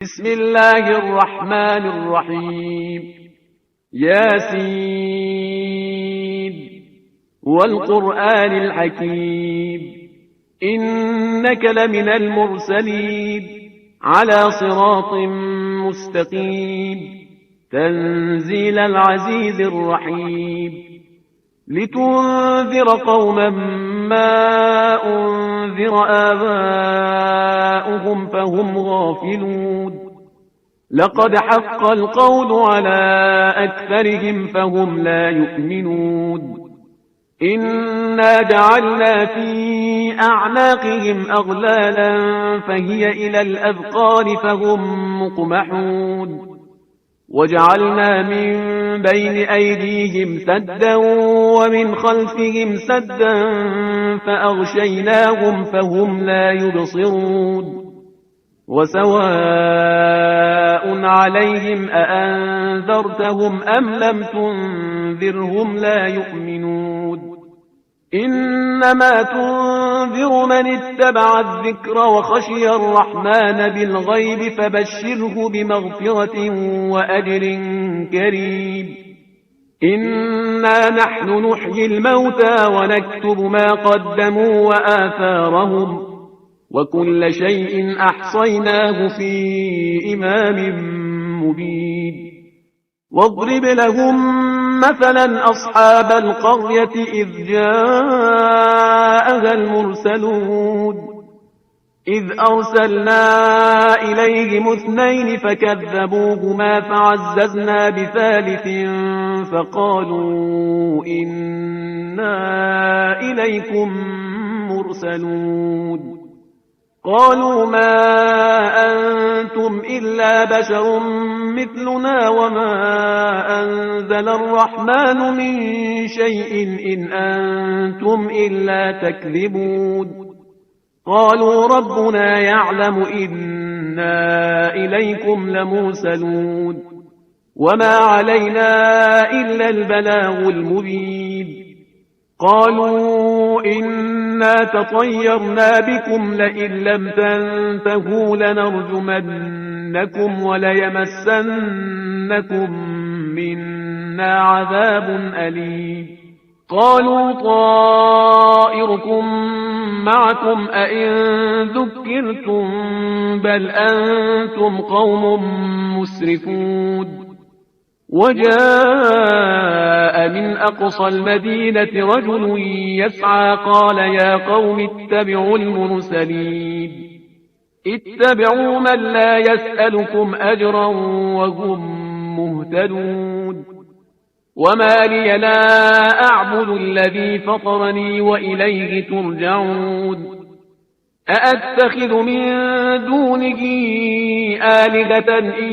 بسم الله الرحمن الرحيم. ياسين والقرآن الحكيم، إنك لمن المرسلين على صراط مستقيم، تنزيل العزيز الرحيم، لتنذر قوما ما أنذر آباؤهم فهم غافلون. لقد حق القول على أكثرهم فهم لا يؤمنون. إنا جعلنا في أعناقهم أغلالا فهي إلى الأذقان فهم مقمحون. وجعلنا من بين أيديهم سدا ومن خلفهم سدا فأغشيناهم فهم لا يبصرون. وسواء عليهم أأنذرتهم أم لم تنذرهم لا يؤمنون. إنما تنذر من اتبع الذكر وخشي الرحمن بالغيب فبشره بمغفرة وأجر كريم. إنا نحن نحيي الموتى ونكتب ما قدموا وآثارهم، وكل شيء أحصيناه في إمام مبين. واضرب لهم مثلا أصحاب القرية إذ جاءها المرسلون إذ أرسلنا إليهم 2 فكذبوهما فعززنا بثالث فقالوا إنا إليكم مرسلون. قالوا ما أنتم إلا بشر مثلنا وما أنزل الرحمن من شيء إن أنتم إلا تكذبون. قالوا ربنا يعلم إنا إليكم لمرسلون وما علينا إلا البلاغ المبين. قالوا إنا تطيرنا بكم لئن لم تنتهوا لنرجمنكم وليمسنكم منا عذاب أليم. قالوا طائركم معكم أئن ذكرتم بل أنتم قوم مسرفون. وجاء من أقصى المدينة رجل يسعى قال يا قوم اتبعوا المرسلين اتبعوا من لا يسألكم أجرا وهم مهتدون. وما لي لا أعبد الذي فطرني وإليه ترجعون. أأتخذ من دونه آلهة إن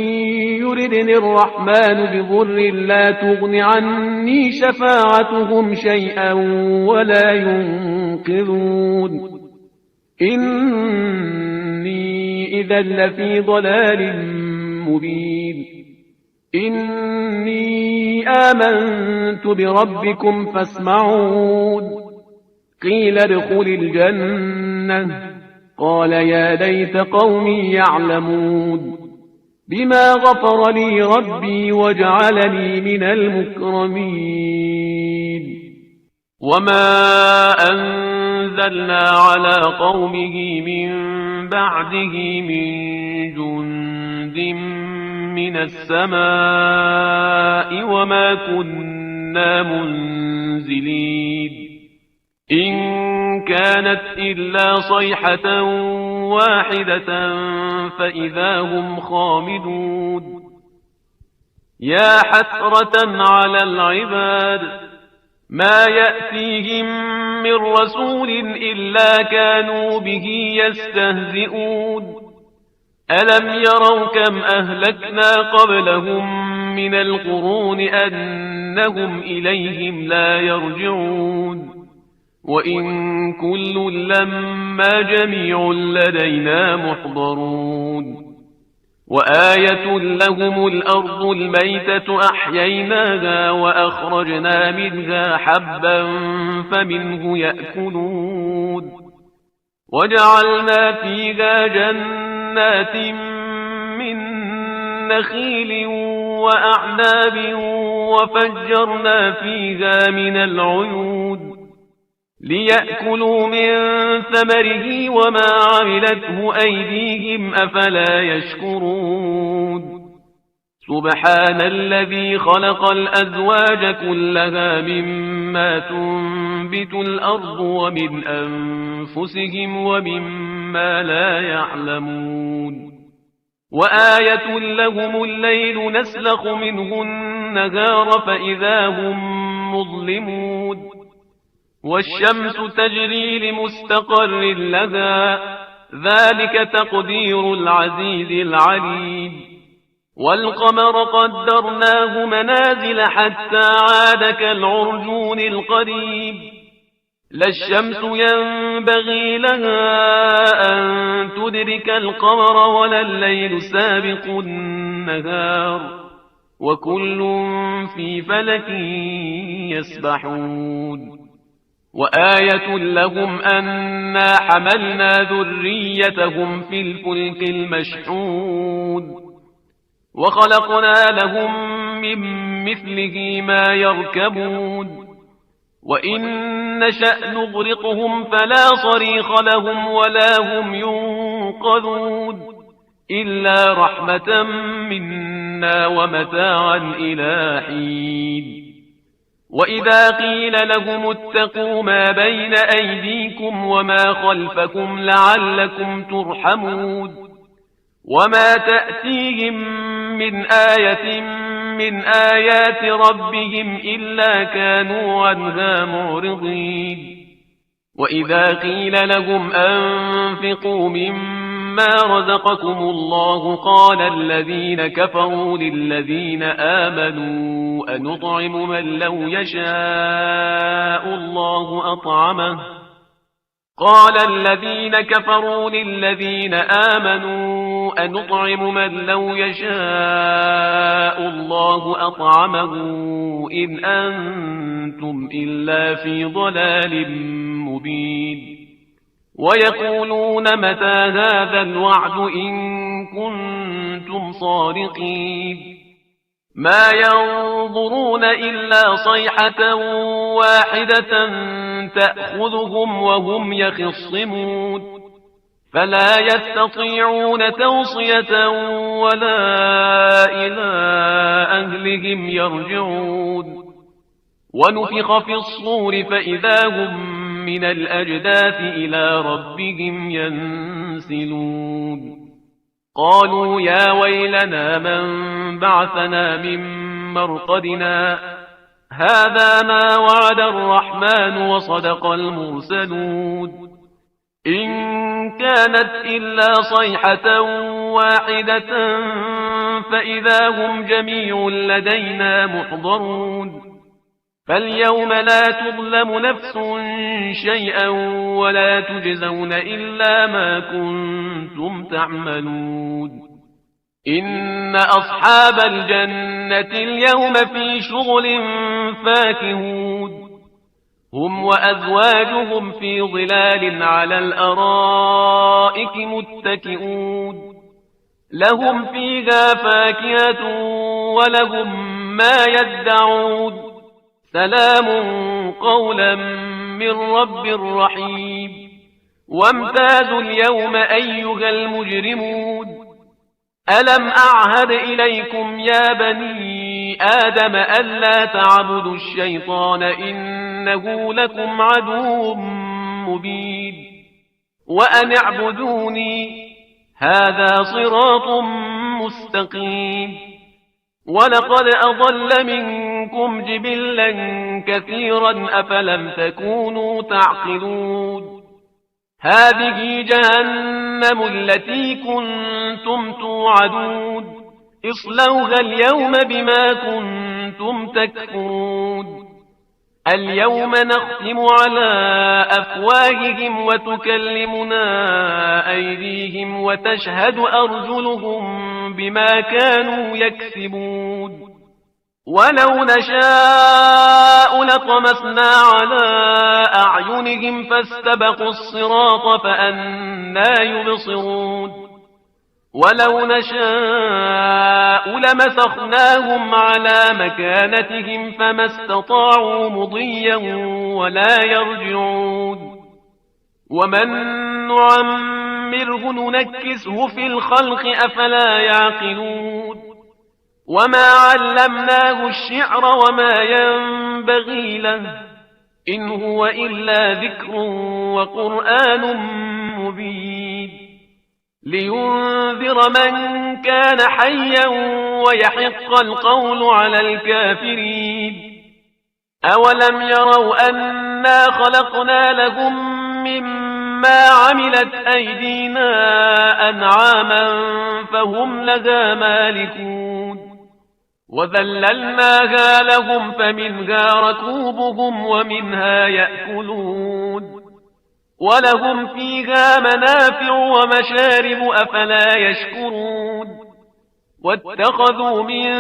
يردني الرحمن بضر لا تغن عني شفاعتهم شيئا ولا ينقذون. إني إذا لفي ضلال مبين. إني آمنت بربكم فاسمعون. قيل ادخل الجنة قال يا ليت قومي يعلمون بما غفر لي ربي وجعلني من المكرمين. وما أنزلنا على قومه من بعده من جند من السماء وما كنا منزلين. إن كانت إلا صيحة واحدة فإذا هم خامدون. يا حسرة على العباد ما يأتيهم من رسول إلا كانوا به يستهزئون. ألم يروا كم أهلكنا قبلهم من القرون أنهم إليهم لا يرجعون. وإن كل لما جميع لدينا محضرون. وآية لهم الأرض الميتة أحييناها وأخرجنا منها حبا فمنه يأكلون. وجعلنا فيها جنات من نخيل وأعناب وفجرنا فيها من العيون ليأكلوا من ثمره وما عملته أيديهم أفلا يشكرون سبحان الذي خلق الأزواج كلها مما تنبت الأرض ومن أنفسهم ومما لا يعلمون وآية لهم الليل نسلخ منه النهار فإذا هم مظلمون والشمس تجري لمستقر لها ذلك تقدير العزيز العليم والقمر قدرناه منازل حتى عاد كالعرجون القديم لا الشمس ينبغي لها أن تدرك القمر ولا الليل سابق النهار وكل في فلك يسبحون وآية لهم أنا حملنا ذريتهم في الفلك المشحون وخلقنا لهم من مثله ما يركبون وإن نشأ نغرقهم فلا صريخ لهم ولا هم ينقذون إلا رحمة منا ومتاعا إلى حين وإذا قيل لهم اتقوا ما بين أيديكم وما خلفكم لعلكم ترحمون وما تأتيهم من آية من آيات ربهم إلا كانوا عنها معرضين وإذا قيل لهم أنفقوا مما رزقكم الله قال الذين كفروا للذين آمنوا أنطعم من لو يشاء الله أطعمه قال الذين كفروا للذين آمنوا أنطعم من لو يشاء الله أطعمه إن أنتم إلا في ضلال مبين ويقولون متى هذا الوعد إن كنتم صادقين ما ينظرون إلا صيحة واحدة تأخذهم وهم يخصمون فلا يستطيعون توصية ولا إلى أهلهم يرجعون ونفخ في الصور فإذا هم من الأجداث إلى ربهم ينسلون قالوا يا ويلنا من بعثنا من مرقدنا هذا ما وعد الرحمن وصدق المرسلون إن كانت إلا صيحة واحدة فإذا هم جميع لدينا محضرون فاليوم لا تظلم نفس شيئا ولا تجزون إلا ما كنتم تعملون إن أصحاب الجنة اليوم في شغل فاكهون هم وأزواجهم في ظلال على الأرائك متكئون لهم فيها فاكهة ولهم ما يدعون سلام قولا من رب رحيم وامتازوا اليوم أيها المجرمون ألم أعهد إليكم يا بني آدم ألا تعبدوا الشيطان إنه لكم عدو مبين وأن اعبدوني هذا صراط مستقيم ولقد أضل منكم جبلا كثيرا أفلم تكونوا تعقلون هذه جهنم التي كنتم توعدون اصلوها اليوم بما كنتم تكفرون اليوم نختم على أفواههم وتكلمنا أيديهم وتشهد أرجلهم بما كانوا يكسبون ولو نشاء لطمسنا على أعينهم فاستبقوا الصراط فأنى يبصرون ولو نشاء لمسخناهم على مكانتهم فما استطاعوا مضيا ولا يرجعون ومن نعمره ننكسه في الخلق أفلا يعقلون وما علمناه الشعر وما ينبغي له إن هو إلا ذكر وقرآن مبين لينذر من كان حيا ويحق القول على الكافرين أولم يروا أنا خلقنا لهم مما عملت أيدينا أنعاما فهم لها مالكون وذللناها لهم فمنها ركوبهم ومنها يأكلون ولهم فيها منافع ومشارب أفلا يشكرون واتخذوا من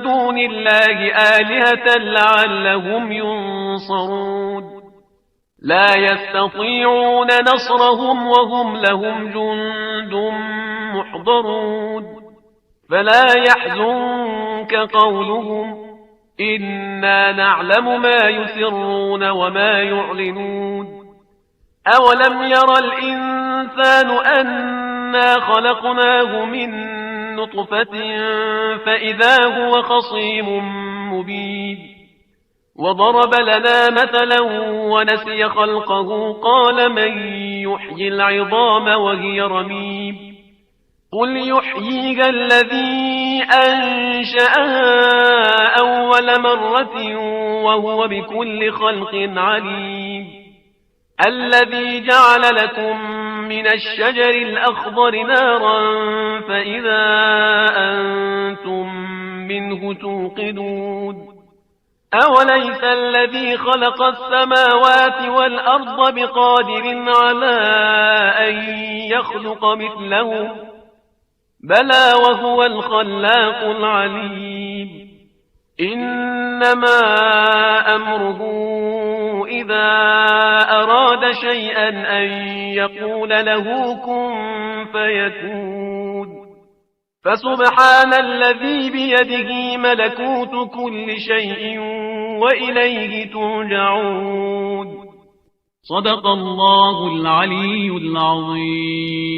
دون الله آلهة لعلهم ينصرون لا يستطيعون نصرهم وهم لهم جند محضرون فلا يحزنك قولهم إنا نعلم ما يسرون وما يعلنون أولم ير الإنسان أنا خلقناه من نطفة فإذا هو خصيم مبين وضرب لنا مثلا ونسي خلقه قال من يحيي العظام وهي رميم قل يحييها الذي أنشأها أول مرة وهو بكل خلق عليم الذي جعل لكم من الشجر الأخضر نارا فإذا أنتم منه توقدون أوليس الذي خلق السماوات والأرض بقادر على أن يخلق مثله بلى وهو الخلاق العليم إنما أمره إذا أراد شيئا أن يقول له كن فيكون فسبحان الذي بيده ملكوت كل شيء وإليه ترجعون صدق الله العلي العظيم.